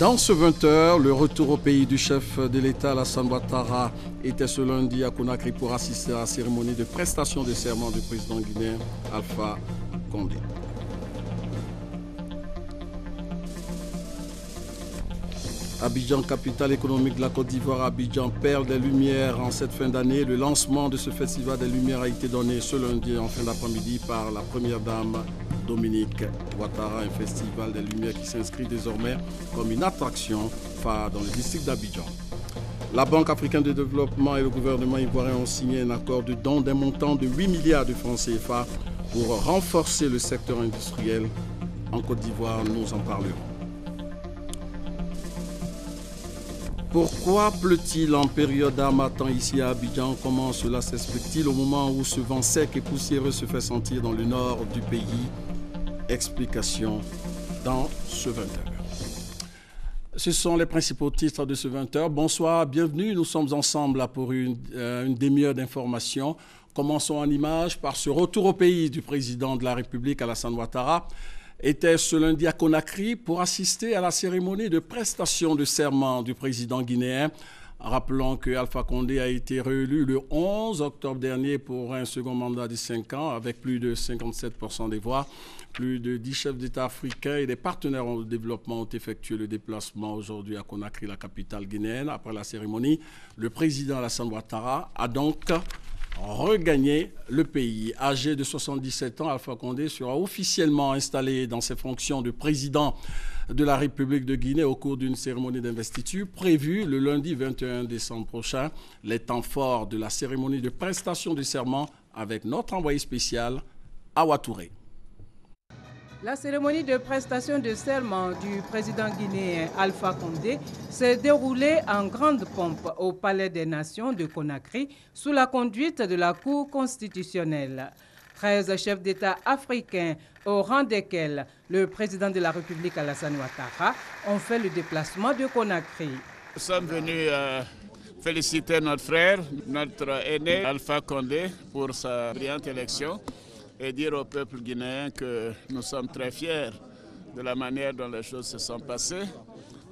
Dans ce 20h, le retour au pays du chef de l'État, Alassane Ouattara, était ce lundi à Conakry pour assister à la cérémonie de prestation de serment du président guinéen Alpha Condé. Abidjan, capitale économique de la Côte d'Ivoire, Abidjan, perle des Lumières en cette fin d'année. Le lancement de ce festival des Lumières a été donné ce lundi en fin d'après-midi par la première dame Dominique Ouattara, un festival des Lumières qui s'inscrit désormais comme une attraction phare dans le district d'Abidjan. La Banque africaine de développement et le gouvernement ivoirien ont signé un accord de don d'un montant de 8 milliards de francs CFA pour renforcer le secteur industriel en Côte d'Ivoire. Nous en parlerons. Pourquoi pleut-il en période d'harmattan ici à Abidjan? Comment cela s'explique-t-il au moment où ce vent sec et poussiéreux se fait sentir dans le nord du pays? Explication dans ce 20h. Ce sont les principaux titres de ce 20h. Bonsoir, bienvenue. Nous sommes ensemble pour une demi-heure d'information. Commençons en images par ce retour au pays du président de la République, Alassane Ouattara, était ce lundi à Conakry pour assister à la cérémonie de prestation de serment du président guinéen. Rappelons que Alpha Condé a été réélu le 11 octobre dernier pour un second mandat de 5 ans avec plus de 57% des voix. Plus de 10 chefs d'État africains et des partenaires au développement ont effectué le déplacement aujourd'hui à Conakry, la capitale guinéenne. Après la cérémonie, le président Alassane Ouattara a donc regagner le pays. Âgé de 77 ans, Alpha Condé sera officiellement installé dans ses fonctions de président de la République de Guinée au cours d'une cérémonie d'investiture prévue le lundi 21 décembre prochain. Les temps forts de la cérémonie de prestation du serment avec notre envoyé spécial, Awa Touré. La cérémonie de prestation de serment du président guinéen Alpha Condé s'est déroulée en grande pompe au Palais des Nations de Conakry sous la conduite de la Cour constitutionnelle. 13 chefs d'État africains, au rang desquels le président de la République Alassane Ouattara, ont fait le déplacement de Conakry. Nous sommes venus féliciter notre frère, notre aîné Alpha Condé pour sa brillante élection, et dire au peuple guinéen que nous sommes très fiers de la manière dont les choses se sont passées.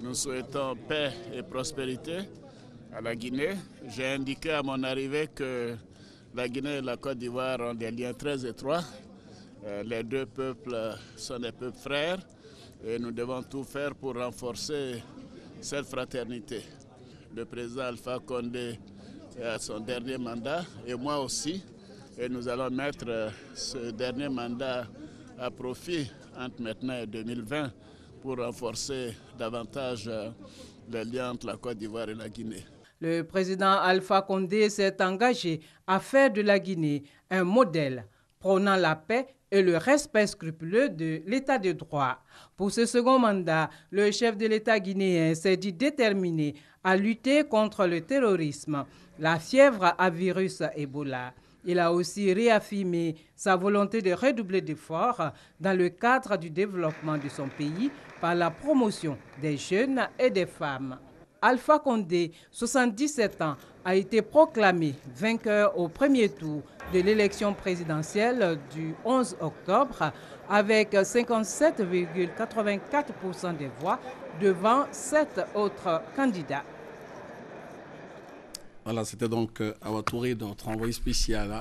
Nous souhaitons paix et prospérité à la Guinée. J'ai indiqué à mon arrivée que la Guinée et la Côte d'Ivoire ont des liens très étroits. Les deux peuples sont des peuples frères et nous devons tout faire pour renforcer cette fraternité. Le président Alpha Condé est à son dernier mandat et moi aussi. Et nous allons mettre ce dernier mandat à profit entre maintenant et 2020 pour renforcer davantage les liens entre la Côte d'Ivoire et la Guinée. Le président Alpha Condé s'est engagé à faire de la Guinée un modèle prônant la paix et le respect scrupuleux de l'état de droit. Pour ce second mandat, le chef de l'État guinéen s'est dit déterminé à lutter contre le terrorisme, la fièvre à virus Ebola. Il a aussi réaffirmé sa volonté de redoubler d'efforts dans le cadre du développement de son pays par la promotion des jeunes et des femmes. Alpha Condé, 77 ans, a été proclamé vainqueur au premier tour de l'élection présidentielle du 11 octobre avec 57,84% des voix devant 7 autres candidats. Voilà, c'était donc Awa Touré, notre envoyé spécial.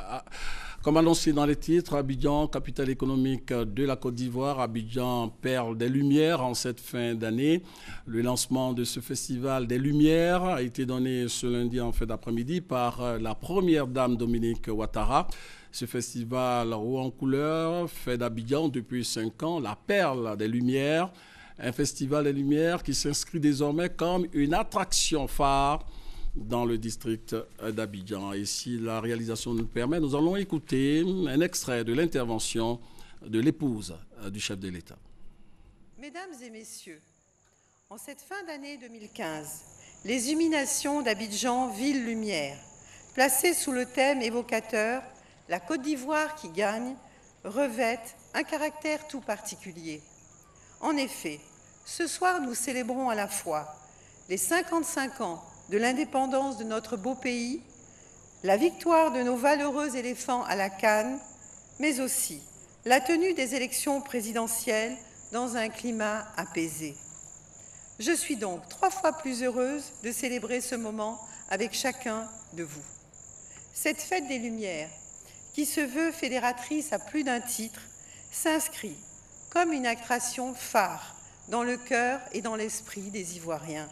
Comme annoncé dans les titres, Abidjan, capitale économique de la Côte d'Ivoire, Abidjan, perle des Lumières en cette fin d'année. Le lancement de ce festival des Lumières a été donné ce lundi en fin d'après-midi par la première dame Dominique Ouattara. Ce festival haut en couleur fait d'Abidjan depuis 5 ans la perle des Lumières. Un festival des Lumières qui s'inscrit désormais comme une attraction phare dans le district d'Abidjan. Et si la réalisation nous le permet, nous allons écouter un extrait de l'intervention de l'épouse du chef de l'État. Mesdames et messieurs, en cette fin d'année 2015, les illuminations d'Abidjan, ville lumière, placées sous le thème évocateur « La Côte d'Ivoire qui gagne », revêtent un caractère tout particulier. En effet, ce soir, nous célébrons à la fois les 55 ans de l'indépendance de notre beau pays, la victoire de nos valeureux éléphants à la CAN, mais aussi la tenue des élections présidentielles dans un climat apaisé. Je suis donc 3 fois plus heureuse de célébrer ce moment avec chacun de vous. Cette fête des Lumières, qui se veut fédératrice à plus d'un titre, s'inscrit comme une attraction phare dans le cœur et dans l'esprit des Ivoiriens.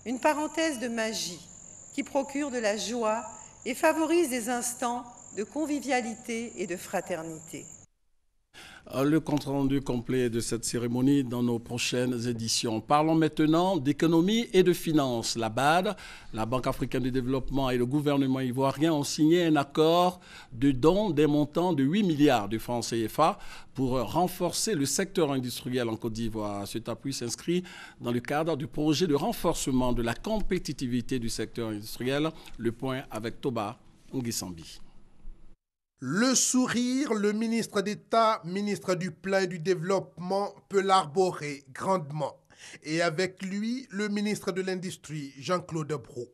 Une parenthèse de magie qui procure de la joie et favorise des instants de convivialité et de fraternité. Le compte-rendu complet de cette cérémonie dans nos prochaines éditions. Parlons maintenant d'économie et de finances. La BAD, la Banque africaine de développement et le gouvernement ivoirien ont signé un accord de don d'un montant de 8 milliards de francs CFA pour renforcer le secteur industriel en Côte d'Ivoire. Cet appui s'inscrit dans le cadre du projet de renforcement de la compétitivité du secteur industriel. Le point avec Toba Nguissambi. Le sourire, le ministre d'État, ministre du Plan et du Développement, peut l'arborer grandement. Et avec lui, le ministre de l'Industrie, Jean-Claude Brou.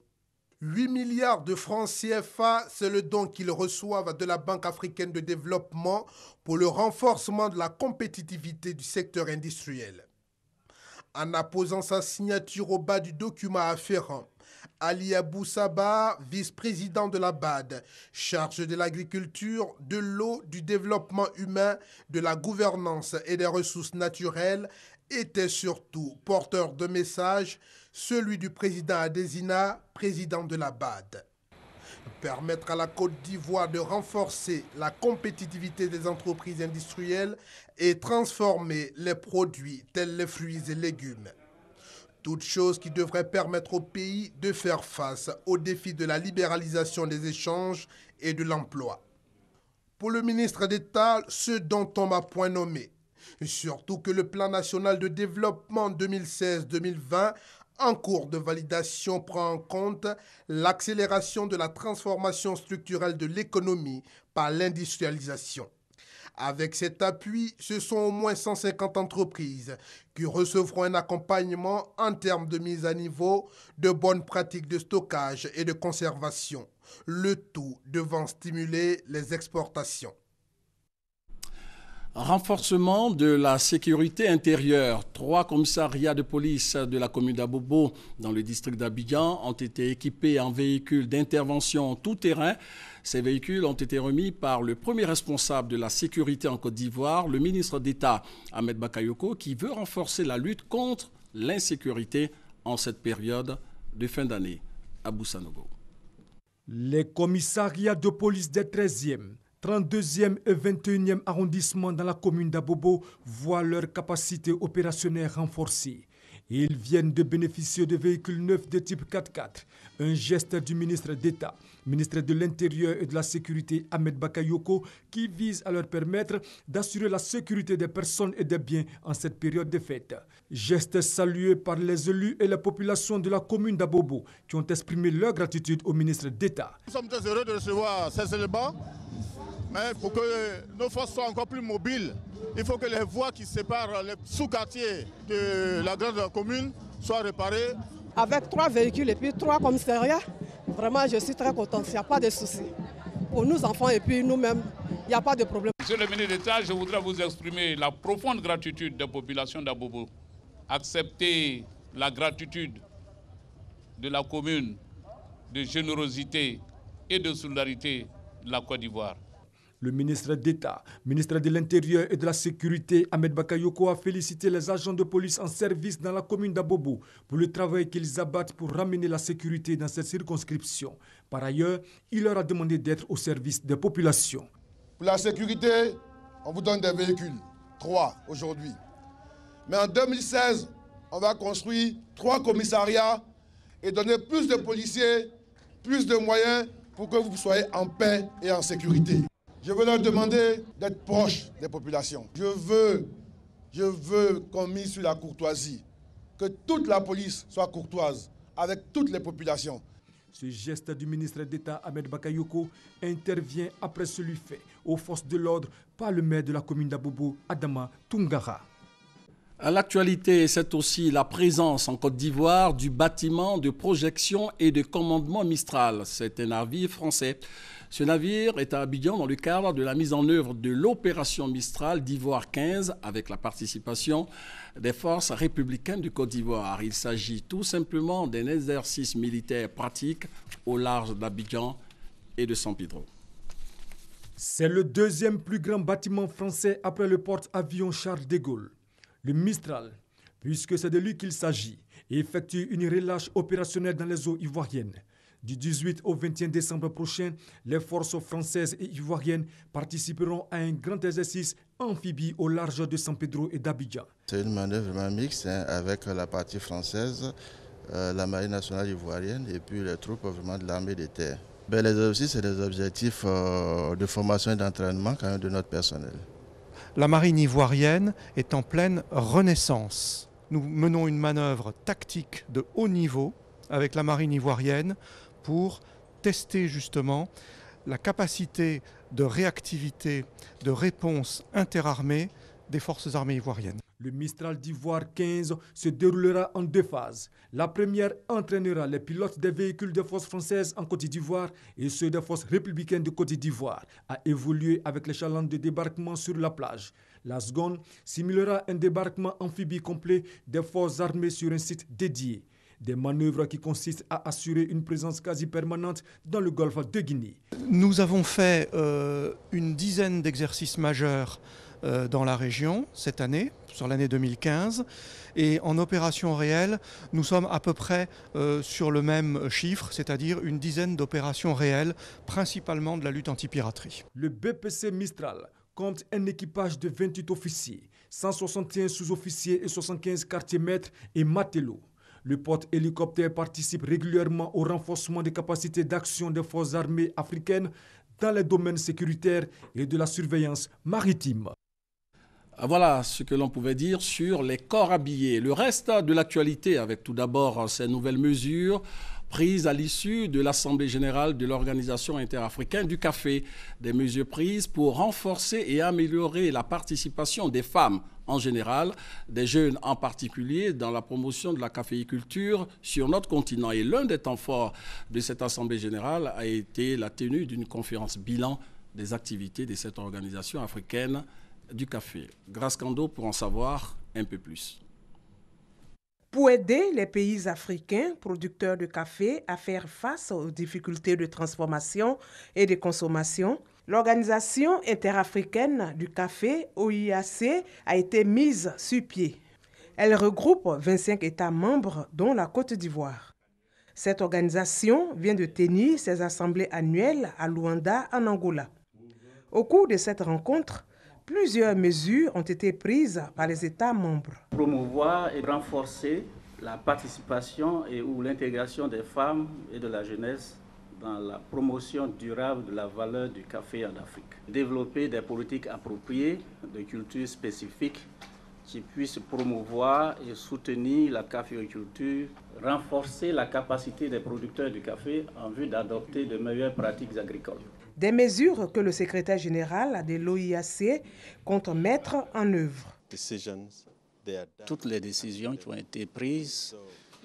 8 milliards de francs CFA, c'est le don qu'ils reçoivent de la Banque africaine de développement pour le renforcement de la compétitivité du secteur industriel. En apposant sa signature au bas du document afférent, Ali Abou Saba, vice-président de la BAD, chargé de l'agriculture, de l'eau, du développement humain, de la gouvernance et des ressources naturelles, était surtout porteur de message, celui du président Adesina, président de la BAD. Permettre à la Côte d'Ivoire de renforcer la compétitivité des entreprises industrielles et transformer les produits tels les fruits et légumes. Toutes choses qui devraient permettre au pays de faire face aux défis de la libéralisation des échanges et de l'emploi. Pour le ministre d'État, ce dont tombe à point nommé. Surtout que le plan national de développement 2016-2020, en cours de validation, prend en compte l'accélération de la transformation structurelle de l'économie par l'industrialisation. Avec cet appui, ce sont au moins 150 entreprises qui recevront un accompagnement en termes de mise à niveau, de bonnes pratiques de stockage et de conservation, le tout devant stimuler les exportations. Renforcement de la sécurité intérieure. 3 commissariats de police de la commune d'Abobo dans le district d'Abidjan ont été équipés en véhicules d'intervention tout-terrain. Ces véhicules ont été remis par le premier responsable de la sécurité en Côte d'Ivoire, le ministre d'État Ahmed Bakayoko, qui veut renforcer la lutte contre l'insécurité en cette période de fin d'année. Abou Sanogo. Les commissariats de police des 13e, 32e et 21e arrondissements dans la commune d'Abobo voient leur capacité opérationnelle renforcée. Ils viennent de bénéficier de véhicules neufs de type 4x4. Un geste du ministre d'État, ministre de l'Intérieur et de la Sécurité Ahmed Bakayoko, qui vise à leur permettre d'assurer la sécurité des personnes et des biens en cette période de fête. Geste salué par les élus et la population de la commune d'Abobo qui ont exprimé leur gratitude au ministre d'État. Nous sommes très heureux de recevoir ces éléments, mais pour que nos forces soient encore plus mobiles, il faut que les voies qui séparent les sous-quartiers de la grande commune soient réparées. Avec 3 véhicules et puis 3 commissariats, vraiment je suis très content, il n'y a pas de souci. Pour nous enfants et puis nous-mêmes, il n'y a pas de problème. Monsieur le ministre d'État, je voudrais vous exprimer la profonde gratitude des populations d'Abobo. Accepter la gratitude de la commune, de générosité et de solidarité de la Côte d'Ivoire. Le ministre d'État, ministre de l'Intérieur et de la Sécurité, Ahmed Bakayoko, a félicité les agents de police en service dans la commune d'Abobo pour le travail qu'ils abattent pour ramener la sécurité dans cette circonscription. Par ailleurs, il leur a demandé d'être au service des populations. Pour la sécurité, on vous donne des véhicules, 3 aujourd'hui. Mais en 2016, on va construire 3 commissariats et donner plus de policiers, plus de moyens pour que vous soyez en paix et en sécurité. Je veux leur demander d'être proches des populations. Je veux qu'on mise sur la courtoisie, que toute la police soit courtoise avec toutes les populations. Ce geste du ministre d'État Ahmed Bakayoko intervient après celui fait aux forces de l'ordre par le maire de la commune d'Abobo, Adama Tungara. À l'actualité, c'est aussi la présence en Côte d'Ivoire du bâtiment de projection et de commandement Mistral. C'est un navire français. Ce navire est à Abidjan dans le cadre de la mise en œuvre de l'opération Mistral d'Ivoire 15 avec la participation des forces républicaines du Côte d'Ivoire. Il s'agit tout simplement d'un exercice militaire pratique au large d'Abidjan et de San Pedro. C'est le deuxième plus grand bâtiment français après le porte-avions Charles de Gaulle. Le Mistral, puisque c'est de lui qu'il s'agit, effectue une relâche opérationnelle dans les eaux ivoiriennes. Du 18 au 21 décembre prochain, les forces françaises et ivoiriennes participeront à un grand exercice amphibie au large de San Pedro et d'Abidjan. C'est une manœuvre vraiment mixte avec la partie française, la marine nationale ivoirienne et puis les troupes vraiment de l'armée de terre. Les objectifs, c'est des objectifs de formation et d'entraînement quand même de notre personnel. La marine ivoirienne est en pleine renaissance. Nous menons une manœuvre tactique de haut niveau avec la marine ivoirienne pour tester justement la capacité de réactivité, de réponse interarmée des forces armées ivoiriennes. Le Mistral d'Ivoire 15 se déroulera en deux phases. La première entraînera les pilotes des véhicules des forces françaises en Côte d'Ivoire et ceux des forces républicaines de Côte d'Ivoire à évoluer avec les chalands de débarquement sur la plage. La seconde simulera un débarquement amphibie complet des forces armées sur un site dédié. Des manœuvres qui consistent à assurer une présence quasi permanente dans le golfe de Guinée. Nous avons fait une dizaine d'exercices majeurs dans la région cette année, sur l'année 2015. Et en opération réelle, nous sommes à peu près sur le même chiffre, c'est-à-dire une dizaine d'opérations réelles, principalement de la lutte anti-piraterie. Le BPC Mistral compte un équipage de 28 officiers, 161 sous-officiers et 75 quartiers-maîtres et matelots. Le porte-hélicoptère participe régulièrement au renforcement des capacités d'action des forces armées africaines dans les domaines sécuritaires et de la surveillance maritime. Voilà ce que l'on pouvait dire sur les corps habillés. Le reste de l'actualité avec tout d'abord ces nouvelles mesures prises à l'issue de l'Assemblée générale de l'Organisation interafricaine du café. Des mesures prises pour renforcer et améliorer la participation des femmes en général, des jeunes en particulier, dans la promotion de la caféiculture sur notre continent. Et l'un des temps forts de cette Assemblée générale a été la tenue d'une conférence bilan des activités de cette organisation africaine du café. Grace Kando pour en savoir un peu plus. Pour aider les pays africains producteurs de café à faire face aux difficultés de transformation et de consommation, l'Organisation interafricaine du café, OIAC, a été mise sur pied. Elle regroupe 25 États membres, dont la Côte d'Ivoire. Cette organisation vient de tenir ses assemblées annuelles à Luanda, en Angola. Au cours de cette rencontre, plusieurs mesures ont été prises par les États membres. Promouvoir et renforcer la participation et ou l'intégration des femmes et de la jeunesse dans la promotion durable de la valeur du café en Afrique. Développer des politiques appropriées de culture spécifiques qui puissent promouvoir et soutenir la caféiculture, renforcer la capacité des producteurs du café en vue d'adopter de meilleures pratiques agricoles. Des mesures que le secrétaire général de l'OIAC compte mettre en œuvre. Toutes les décisions qui ont été prises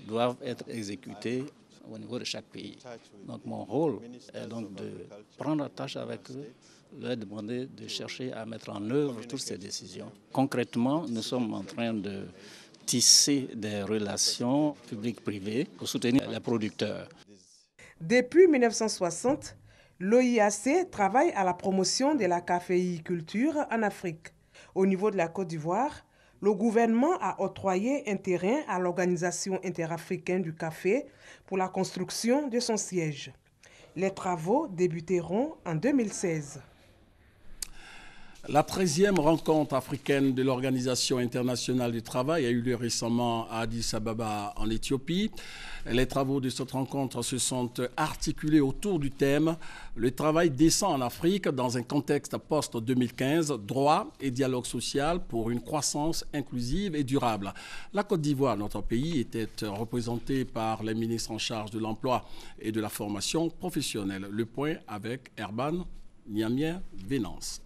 doivent être exécutées au niveau de chaque pays. Donc mon rôle est donc de prendre attache avec eux, leur demander de chercher à mettre en œuvre toutes ces décisions. Concrètement, nous sommes en train de tisser des relations publiques-privées pour soutenir les producteurs. Depuis 1960, l'OIAC travaille à la promotion de la caféiculture en Afrique. Au niveau de la Côte d'Ivoire, le gouvernement a octroyé un terrain à l'Organisation interafricaine du café pour la construction de son siège. Les travaux débuteront en 2016. La 13e rencontre africaine de l'Organisation internationale du travail a eu lieu récemment à Addis Ababa en Éthiopie. Les travaux de cette rencontre se sont articulés autour du thème « Le travail décent en Afrique dans un contexte post-2015, droit et dialogue social pour une croissance inclusive et durable ». La Côte d'Ivoire, notre pays, était représentée par les ministres en charge de l'emploi et de la formation professionnelle. Le point avec Herban Niamien Vénance.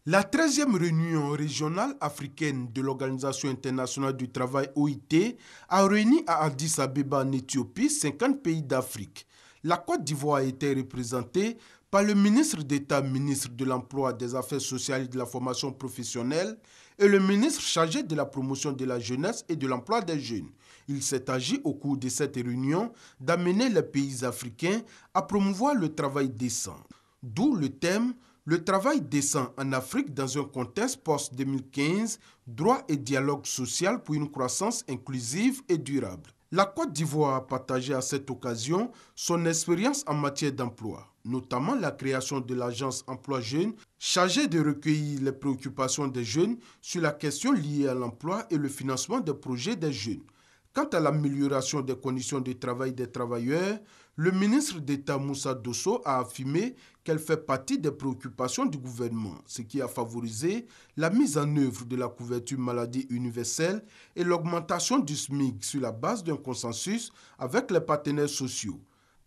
La 13e réunion régionale africaine de l'Organisation internationale du travail OIT a réuni à Addis Abeba en Éthiopie 50 pays d'Afrique. La Côte d'Ivoire a été représentée par le ministre d'État, ministre de l'Emploi, des Affaires sociales et de la formation professionnelle et le ministre chargé de la promotion de la jeunesse et de l'emploi des jeunes. Il s'est agi au cours de cette réunion d'amener les pays africains à promouvoir le travail décent. D'où le thème « Le travail décent en Afrique dans un contexte post-2015, droit et dialogue social pour une croissance inclusive et durable ». La Côte d'Ivoire a partagé à cette occasion son expérience en matière d'emploi, notamment la création de l'agence Emploi Jeunes, chargée de recueillir les préoccupations des jeunes sur la question liée à l'emploi et le financement des projets des jeunes. Quant à l'amélioration des conditions de travail des travailleurs, le ministre d'État Moussa Dosso a affirmé qu'elle fait partie des préoccupations du gouvernement, ce qui a favorisé la mise en œuvre de la couverture maladie universelle et l'augmentation du SMIC sur la base d'un consensus avec les partenaires sociaux.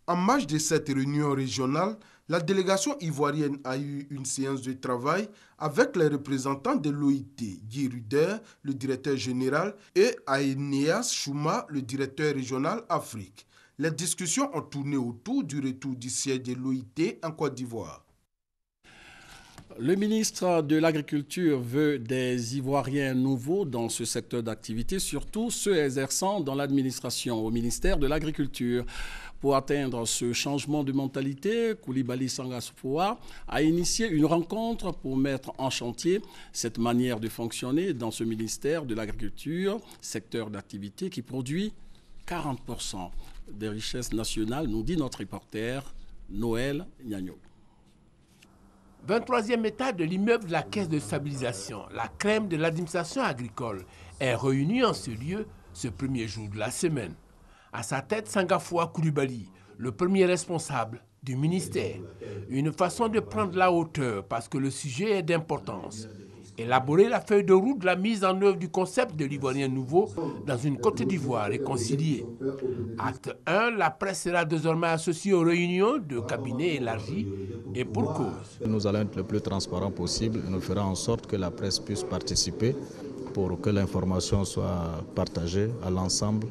En marge de cette réunion régionale, la délégation ivoirienne a eu une séance de travail avec les représentants de l'OIT, Guy Ruder, le directeur général, et Aeneas Chouma, le directeur régional Afrique. Les discussions ont tourné autour du retour du siège de l'OIT en Côte d'Ivoire. Le ministre de l'Agriculture veut des Ivoiriens nouveaux dans ce secteur d'activité, surtout ceux exerçant dans l'administration au ministère de l'Agriculture. Pour atteindre ce changement de mentalité, Coulibaly Sangasofoa a initié une rencontre pour mettre en chantier cette manière de fonctionner dans ce ministère de l'Agriculture, secteur d'activité qui produit 40% des richesses nationales, nous dit notre reporter Noël Gnagno. 23e étage de l'immeuble de la Caisse de stabilisation, la crème de l'administration agricole, est réunie en ce lieu ce premier jour de la semaine. À sa tête, Sangafoa Coulibaly, le premier responsable du ministère. Une façon de prendre la hauteur parce que le sujet est d'importance. Élaborer la feuille de route de la mise en œuvre du concept de l'Ivoirien nouveau dans une Côte d'Ivoire réconciliée. Acte 1, la presse sera désormais associée aux réunions de cabinet élargi et pour cause. Nous allons être le plus transparent possible et nous ferons en sorte que la presse puisse participer pour que l'information soit partagée à l'ensemble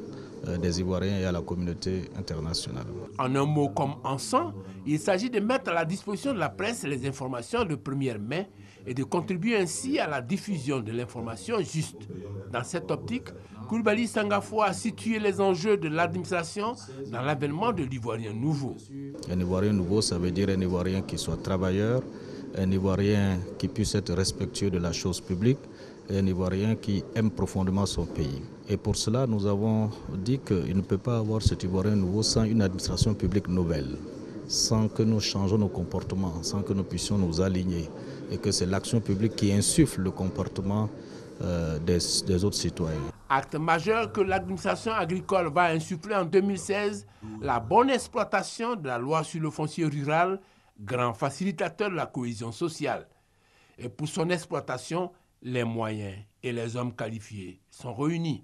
des Ivoiriens et à la communauté internationale. En un mot comme en 100, il s'agit de mettre à la disposition de la presse les informations de première main et de contribuer ainsi à la diffusion de l'information juste. Dans cette optique, Coulibaly Sangafoa a situé les enjeux de l'administration dans l'avènement de l'Ivoirien nouveau. Un Ivoirien nouveau, ça veut dire un Ivoirien qui soit travailleur, un Ivoirien qui puisse être respectueux de la chose publique, et un Ivoirien qui aime profondément son pays. Et pour cela, nous avons dit qu'il ne peut pas avoir cet Ivoirien nouveau sans une administration publique nouvelle, sans que nous changeons nos comportements, sans que nous puissions nous aligner, et que c'est l'action publique qui insuffle le comportement des autres citoyens. Acte majeur que l'administration agricole va insuffler en 2016, la bonne exploitation de la loi sur le foncier rural, grand facilitateur de la cohésion sociale. Et pour son exploitation, les moyens et les hommes qualifiés sont réunis.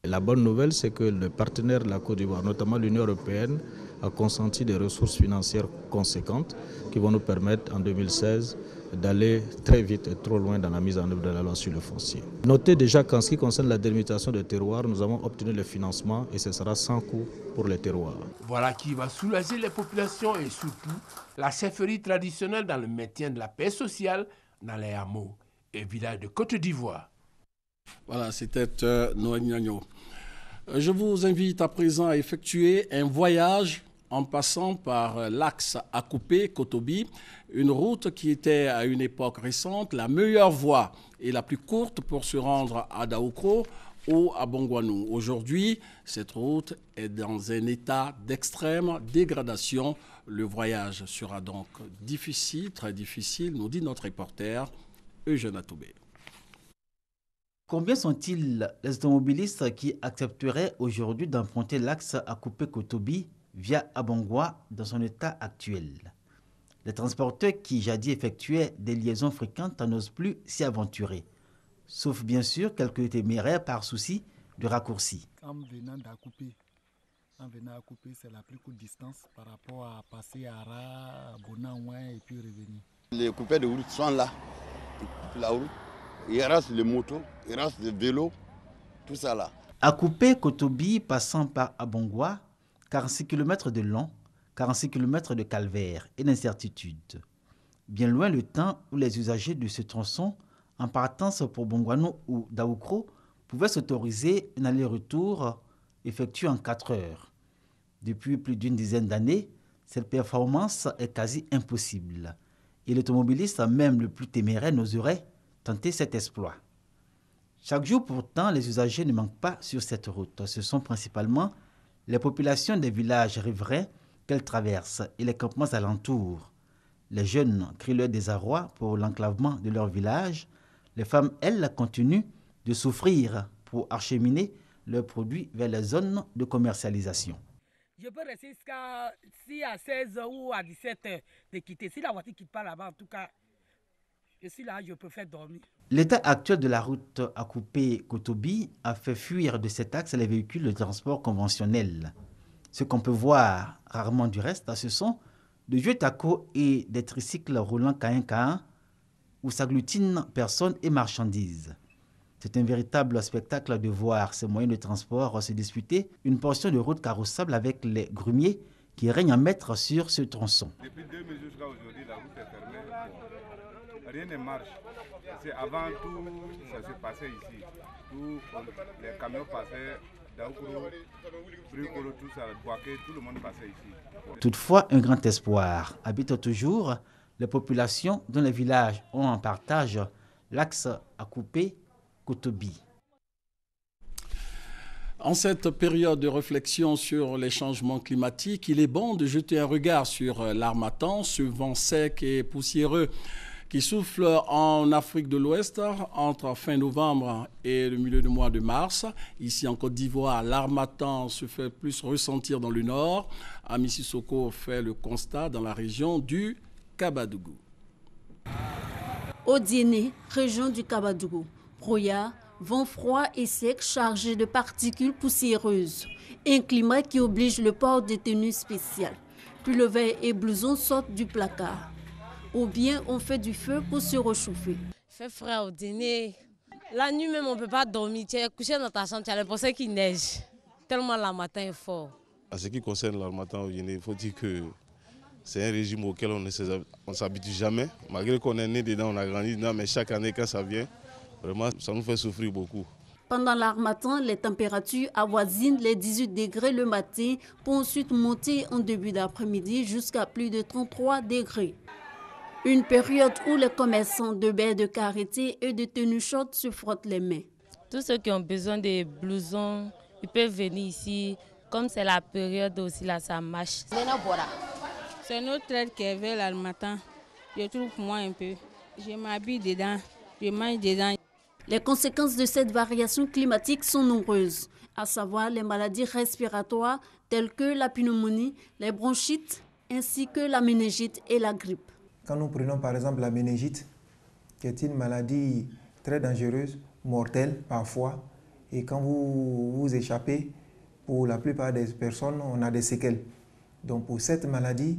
La bonne nouvelle, c'est que le partenaire de la Côte d'Ivoire, notamment l'Union européenne, a consenti des ressources financières conséquentes qui vont nous permettre en 2016 d'aller très vite et trop loin dans la mise en œuvre de la loi sur le foncier. Notez déjà qu'en ce qui concerne la délimitation des terroirs, nous avons obtenu le financement et ce sera sans coût pour les terroirs. Voilà qui va soulager les populations et surtout la chefferie traditionnelle dans le maintien de la paix sociale dans les hameaux et villages de Côte d'Ivoire. Voilà, c'était Noël Gnagno. Je vous invite à présent à effectuer un voyage en passant par l'axe Akupé-Kotobi, une route qui était à une époque récente la meilleure voie et la plus courte pour se rendre à Daoukro ou à Bongwanou. Aujourd'hui, cette route est dans un état d'extrême dégradation. Le voyage sera donc difficile, très difficile, nous dit notre reporter Eugène Atoubé. Combien sont-ils les automobilistes qui accepteraient aujourd'hui d'emprunter l'axe Akupé-Kotobi via Abongwa dans son état actuel? Les transporteurs qui jadis effectuaient des liaisons fréquentes n'osent plus s'y aventurer, sauf bien sûr quelques téméraires par souci de raccourci. En venant d'Akupé, c'est la plus courte distance par rapport à passer à Ara, Bonaouin et puis revenir. Les coupés de route sont là. la route, il reste les motos, il reste les vélos, tout ça là. Akupé-Kotobi passant par Abongwa, 46 km de long, 46 km de calvaire et d'incertitude. Bien loin le temps où les usagers de ce tronçon, en partance pour Bongwano ou Daoukro, pouvaient s'autoriser un aller-retour effectué en 4 heures. Depuis plus d'une dizaine d'années, cette performance est quasi impossible. Et l'automobiliste, même le plus téméraire, n'oserait tenter cet exploit. Chaque jour, pourtant, les usagers ne manquent pas sur cette route. Ce sont principalement les populations des villages riverains qu'elles traversent et les campements alentours. Les jeunes crient leur désarroi pour l'enclavement de leur village. Les femmes, elles, continuent de souffrir pour acheminer leurs produits vers les zones de commercialisation. Je peux rester jusqu'à 16h ou à 17h de quitter. Si la voiture ne quitte pas là-bas, en tout cas, je suis là, je préfère dormir. L'état actuel de la route Akupé-Kotobi a fait fuir de cet axe les véhicules de transport conventionnels. Ce qu'on peut voir rarement du reste, ce sont de vieux tacos et des tricycles roulant K1 où s'agglutinent personnes et marchandises. C'est un véritable spectacle de voir ces moyens de transport se disputer une portion de route carrossable avec les grumiers qui règnent en maître sur ce tronçon. Depuis 2000 jusqu'à aujourd'hui, la route est fermée. Rien ne marche. C'est avant tout, ça s'est passé ici. Les camions passaient, Daoukro, Bricolo, tout ça, Boaké, tout le monde passait ici. Toutefois, un grand espoir habite toujours les populations dont les villages ont en partage l'axe Akupé-Kotobi. En cette période de réflexion sur les changements climatiques, il est bon de jeter un regard sur l'harmattan, ce vent sec et poussiéreux qui souffle en Afrique de l'Ouest entre fin novembre et le milieu du mois de mars. Ici en Côte d'Ivoire, l'harmattan se fait plus ressentir dans le nord. Ami Sissoko fait le constat dans la région du Kabadougou. Au Diéné, région du Kabadougou, brouillard, vent froid et sec chargé de particules poussiéreuses. Un climat qui oblige le port de tenues spéciales. Pull-over et blousons sortent du placard. Ou bien on fait du feu pour se réchauffer. Il fait frais au dîner. La nuit même, on ne peut pas dormir. Tu es couché dans ta chambre, tu as l'impression qu'il neige. Tellement l'harmattan est fort. En ce qui concerne l'harmattan au Guinée, il faut dire que c'est un régime auquel on ne s'habitue jamais. Malgré qu'on est né dedans, on a grandi dedans, mais chaque année quand ça vient, vraiment, ça nous fait souffrir beaucoup. Pendant l'harmattan, les températures avoisinent les 18 degrés le matin pour ensuite monter en début d'après-midi jusqu'à plus de 33 degrés. Une période où les commerçants de baies de karité et de tenues chaudes se frottent les mains. Tous ceux qui ont besoin de blousons, ils peuvent venir ici. Comme c'est la période aussi, là, ça marche. C'est notre traite qui est vers l'harmattan. Je trouve pour moi un peu. Je m'habille dedans, je mange dedans. Les conséquences de cette variation climatique sont nombreuses, à savoir les maladies respiratoires telles que la pneumonie, les bronchites, ainsi que la méningite et la grippe. Quand nous prenons par exemple la méningite, qui est une maladie très dangereuse, mortelle parfois, et quand vous échappez, pour la plupart des personnes, on a des séquelles. Donc pour cette maladie,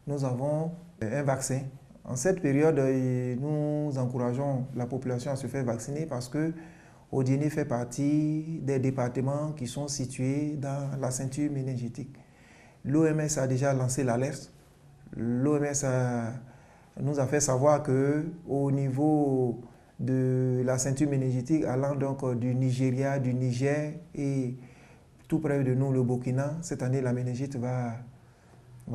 nous avons un vaccin. En cette période, nous encourageons la population à se faire vacciner parce que Odiéné fait partie des départements qui sont situés dans la ceinture méningitique. L'OMS a déjà lancé l'alerte. L'OMS nous a fait savoir qu'au niveau de la ceinture méningitique, allant donc du Nigeria, du Niger et tout près de nous, le Burkina, cette année, la méningite va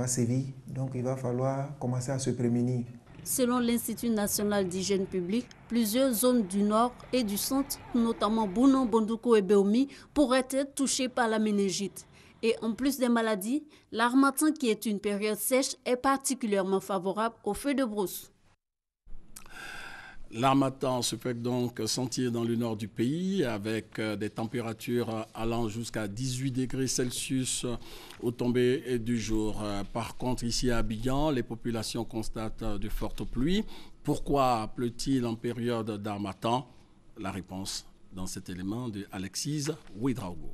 sévir. Donc, il va falloir commencer à se prémunir. Selon l'Institut national d'hygiène publique, plusieurs zones du nord et du centre, notamment Bounon, Bondoukou et Béomi, pourraient être touchées par la méningite. Et en plus des maladies, l'harmattan, qui est une période sèche, est particulièrement favorable aux feux de brousse. L'harmattan se fait donc sentir dans le nord du pays avec des températures allant jusqu'à 18 degrés Celsius au tomber du jour. Par contre, ici à Abidjan, les populations constatent de fortes pluies. Pourquoi pleut-il en période d'harmattan? La réponse dans cet élément de Alexis Ouedraogo.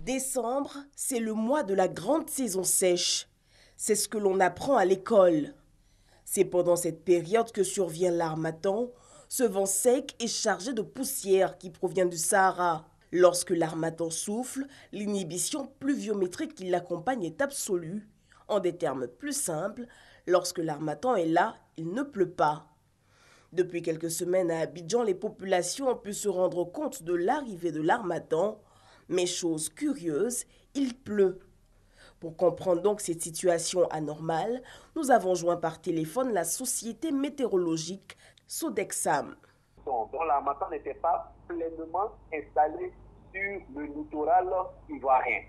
Décembre, c'est le mois de la grande saison sèche. C'est ce que l'on apprend à l'école. C'est pendant cette période que survient l'harmattan, Ce vent sec est chargé de poussière qui provient du Sahara. Lorsque l'harmattan souffle, l'inhibition pluviométrique qui l'accompagne est absolue. En des termes plus simples, lorsque l'harmattan est là, il ne pleut pas. Depuis quelques semaines à Abidjan, les populations ont pu se rendre compte de l'arrivée de l'harmattan. Mais chose curieuse, il pleut. Pour comprendre donc cette situation anormale, nous avons joint par téléphone la société météorologique Sodexam. Dont l'harmattan n'était pas pleinement installé sur le littoral ivoirien.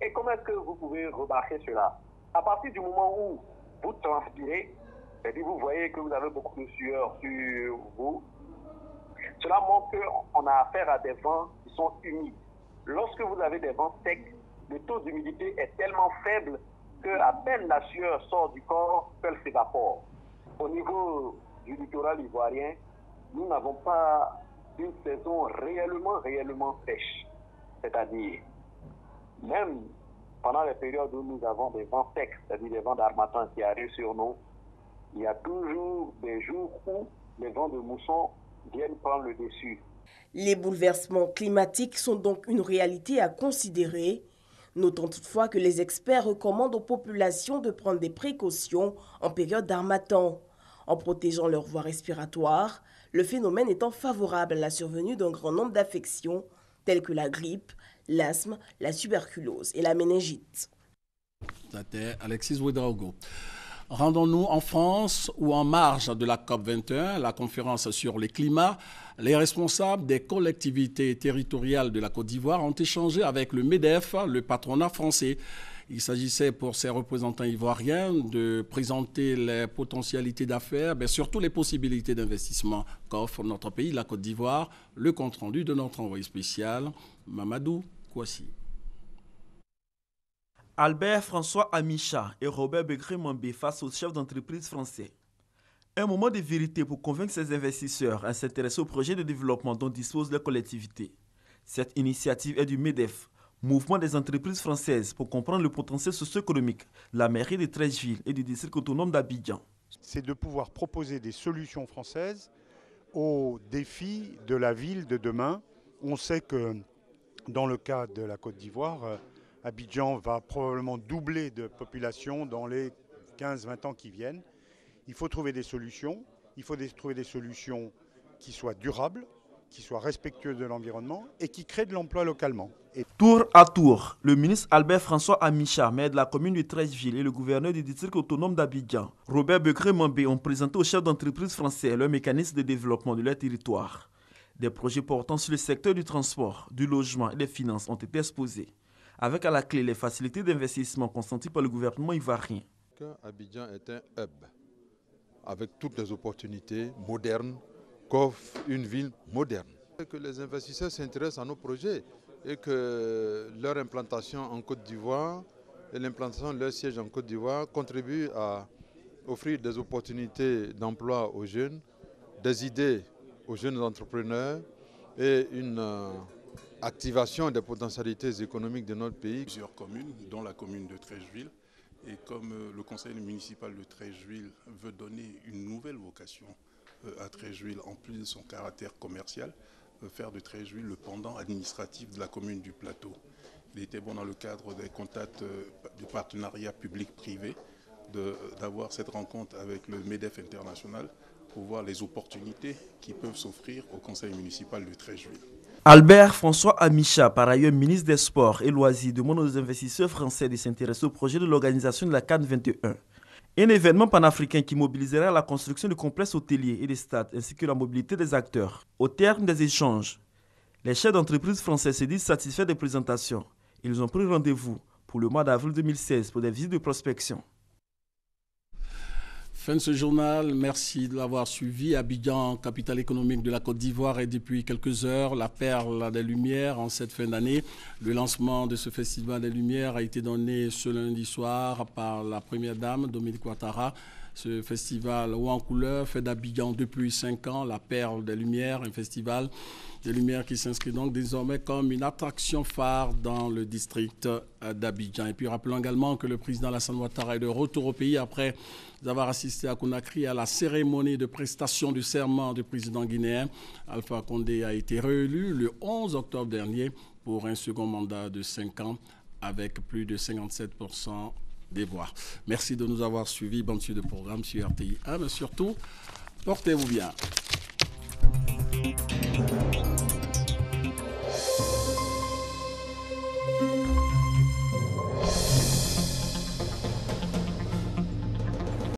Et comment est-ce que vous pouvez remarquer cela? À partir du moment où vous transpirez, c'est-à-dire vous voyez que vous avez beaucoup de sueur sur vous, cela montre qu'on a affaire à des vents qui sont humides. Lorsque vous avez des vents secs, le taux d'humidité est tellement faible qu'à peine la sueur sort du corps, qu'elle s'évapore. Au niveau du littoral ivoirien, nous n'avons pas une saison réellement sèche. C'est-à-dire, même pendant les périodes où nous avons des vents secs, c'est-à-dire des vents d'harmattan qui arrivent sur nous, il y a toujours des jours où les vents de mousson viennent prendre le dessus. Les bouleversements climatiques sont donc une réalité à considérer. Notons toutefois que les experts recommandent aux populations de prendre des précautions en période d'harmattan, en protégeant leur voie respiratoire, le phénomène étant favorable à la survenue d'un grand nombre d'affections telles que la grippe, l'asthme, la tuberculose et la méningite. C'était Alexis Ouedraogo. Rendons-nous en France où en marge de la COP21, la conférence sur le climat, les responsables des collectivités territoriales de la Côte d'Ivoire ont échangé avec le MEDEF, le patronat français. Il s'agissait pour ces représentants ivoiriens de présenter les potentialités d'affaires, mais surtout les possibilités d'investissement qu'offre notre pays, la Côte d'Ivoire. Le compte-rendu de notre envoyé spécial, Mamadou Kouassi. Albert François Amicha et Robert Begré-Mambé face aux chefs d'entreprise français. Un moment de vérité pour convaincre ces investisseurs à s'intéresser au projet de développement dont disposent les collectivités. Cette initiative est du MEDEF, Mouvement des entreprises françaises pour comprendre le potentiel socio-économique, la mairie de Treichville et du district autonome d'Abidjan. C'est de pouvoir proposer des solutions françaises aux défis de la ville de demain. On sait que dans le cas de la Côte d'Ivoire, Abidjan va probablement doubler de population dans les 15-20 ans qui viennent. Il faut trouver des solutions. Il faut trouver des solutions qui soient durables, qui soient respectueuses de l'environnement et qui créent de l'emploi localement. Tour à tour, le ministre Albert François Amicha, maire de la commune de Treichville, et le gouverneur du district autonome d'Abidjan, Robert Begré-Mambé, ont présenté aux chefs d'entreprise français leur mécanisme de développement de leur territoire. Des projets portant sur le secteur du transport, du logement et des finances ont été exposés, avec à la clé les facilités d'investissement consenties par le gouvernement ivoirien. Abidjan est un hub avec toutes les opportunités modernes qu'offre une ville moderne. Que les investisseurs s'intéressent à nos projets et que leur implantation en Côte d'Ivoire et l'implantation de leur siège en Côte d'Ivoire contribuent à offrir des opportunités d'emploi aux jeunes, des idées aux jeunes entrepreneurs et une activation des potentialités économiques de notre pays. Plusieurs communes, dont la commune de Treichville. Et comme le conseil municipal de Treichville veut donner une nouvelle vocation à Treichville, en plus de son caractère commercial, faire de Treichville le pendant administratif de la commune du Plateau. Il était bon dans le cadre des contacts du partenariat public-privé d'avoir cette rencontre avec le MEDEF international pour voir les opportunités qui peuvent s'offrir au conseil municipal de Treichville. Albert François Amicha, par ailleurs ministre des Sports et Loisirs, demande aux investisseurs français de s'intéresser au projet de l'organisation de la CAN 21. Un événement panafricain qui mobiliserait la construction de complexes hôteliers et des stades, ainsi que la mobilité des acteurs. Au terme des échanges, les chefs d'entreprise français se disent satisfaits des présentations. Ils ont pris rendez-vous pour le mois d'avril 2016 pour des visites de prospection. Fin de ce journal, merci de l'avoir suivi. Abidjan, capitale économique de la Côte d'Ivoire, est depuis quelques heures la perle des Lumières en cette fin d'année. Le lancement de ce festival des Lumières a été donné ce lundi soir par la première dame, Dominique Ouattara. Ce festival haut en couleur fait d'Abidjan depuis 5 ans la perle des Lumières, un festival des Lumières qui s'inscrit donc désormais comme une attraction phare dans le district d'Abidjan. Et puis rappelons également que le président Alassane Ouattara est de retour au pays après avoir assisté à Conakry à la cérémonie de prestation du serment du président guinéen. Alpha Condé a été réélu le 11 octobre dernier pour un second mandat de 5 ans avec plus de 57% des voix. Merci de nous avoir suivis. Bonne suite de programme sur RTI 1, mais surtout, portez-vous bien.